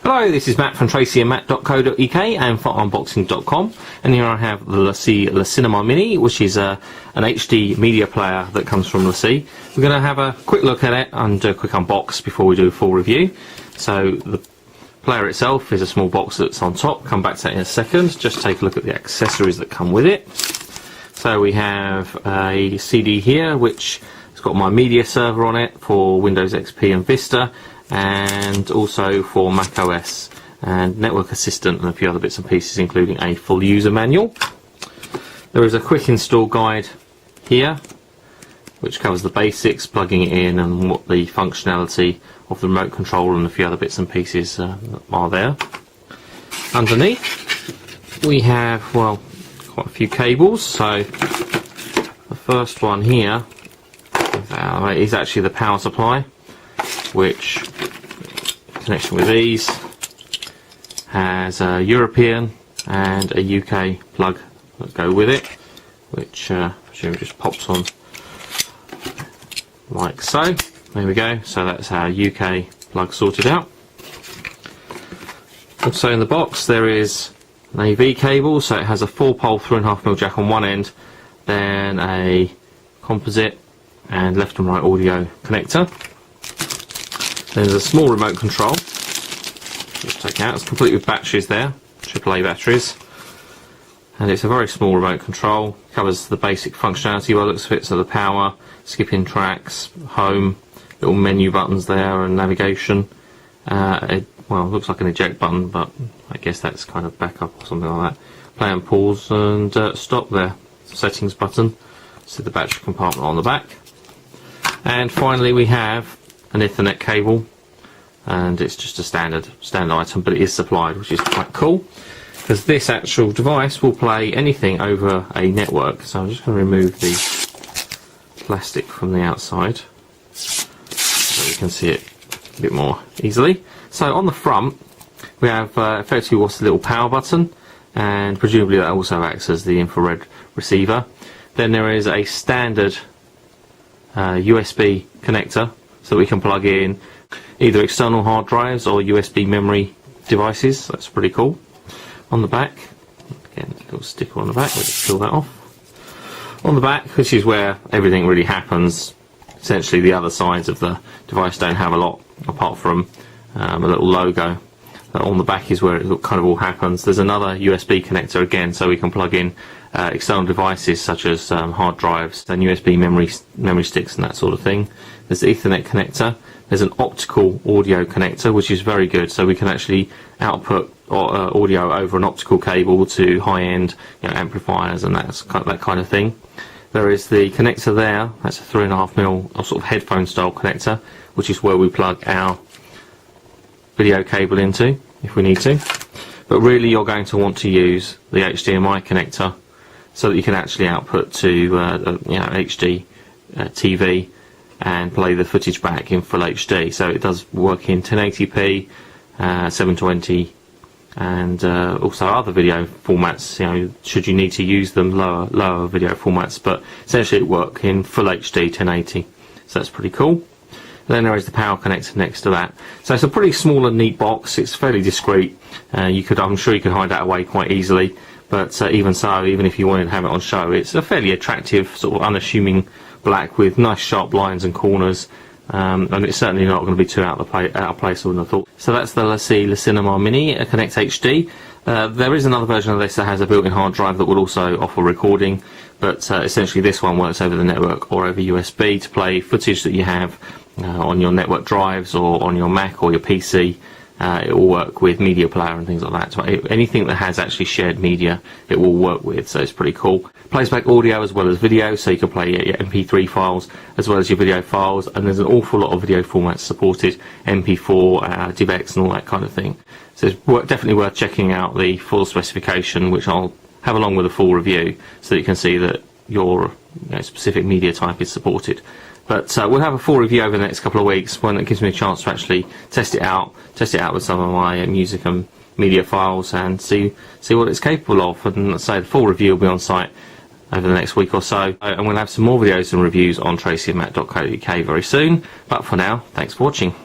Hello, this is Matt from LaCieMatt.co.uk and FotoUnboxing.com, and here I have the LaCie LaCinema Mini, which is an HD media player that comes from LaCie. We're going to have a quick look at it and do a quick unbox before we do a full review. So the player itself is a small box that's on top. Come back to that in a second. Just take a look at the accessories that come with it. So we have a CD here, which has got my media server on it for Windows XP and Vista, and also for Mac OS and Network Assistant and a few other bits and pieces, including a full user manual. There is a quick install guide here which covers the basics, plugging it in, and what the functionality of the remote control and a few other bits and pieces are there. Underneath we have, well, quite a few cables. So the first one here is actually the power supply, which in connection with these has a European and a UK plug that go with it, which I presume just pops on like so. There we go. So that's our UK plug sorted out. Also in the box there is an AV cable, so it has a 4-pole 3.5mm jack on one end, then a composite and left and right audio connector. There's a small remote control, just take out. It's complete with batteries there, AAA batteries, and it's a very small remote control. Covers the basic functionality by the looks of it, so the power, skipping tracks, home, little menu buttons there, and navigation. Well, it looks like an eject button, but I guess that's kind of backup or something like that. Play and pause and stop there. Settings button. So the battery compartment on the back. And finally we have an Ethernet cable, and it's just a standard item, but it is supplied, which is quite cool, because this actual device will play anything over a network. So I'm just going to remove the plastic from the outside so you can see it a bit more easily. So on the front we have effectively what's the little power button, and presumably that also acts as the infrared receiver. Then there is a standard USB connector, so that we can plug in either external hard drives or USB memory devices. That's pretty cool. On the back, again, a little sticker on the back, we'll just peel that off. On the back, which is where everything really happens, essentially the other sides of the device don't have a lot apart from a little logo. On the back is where it kind of all happens. There's another USB connector again, so we can plug in external devices such as hard drives and USB memory sticks and that sort of thing. There's the Ethernet connector. There's an optical audio connector, which is very good, so we can actually output audio over an optical cable to high-end, amplifiers and that kind of thing. There is the connector there. That's a 3.5mm sort of headphone style connector, which is where we plug our video cable into if we need to. But really you're going to want to use the HDMI connector so that you can actually output to HD TV and play the footage back in full HD. So it does work in 1080p, 720, and also other video formats, should you need to use them, lower video formats, but essentially it works in full HD 1080, so that's pretty cool. Then there is the power connector next to that. So it's a pretty small and neat box. It's fairly discreet. I'm sure you could hide that away quite easily, but even so, even if you wanted to have it on show, it's a fairly attractive, sort of unassuming black with nice sharp lines and corners, and it's certainly not going to be too out of place, I wouldn't have thought. So that's the LaCie LaCinema Mini Connect HD. There is another version of this that has a built-in hard drive that would also offer recording, but essentially this one works over the network or over USB to play footage that you have on your network drives or on your Mac or your PC. It will work with media player and things like that. So anything that has actually shared media, it will work with, so it's pretty cool. Plays back audio as well as video, so you can play your MP3 files as well as your video files, and there's an awful lot of video formats supported, MP4, DivX and all that kind of thing. So it's definitely worth checking out the full specification, which I'll have along with a full review, so that you can see that your specific media type is supported. But we'll have a full review over the next couple of weeks when it gives me a chance to actually test it out with some of my music and media files and see what it's capable of. And let's say the full review will be on site over the next week or so. And we'll have some more videos and reviews on LaCiematt.co.uk very soon. But for now, thanks for watching.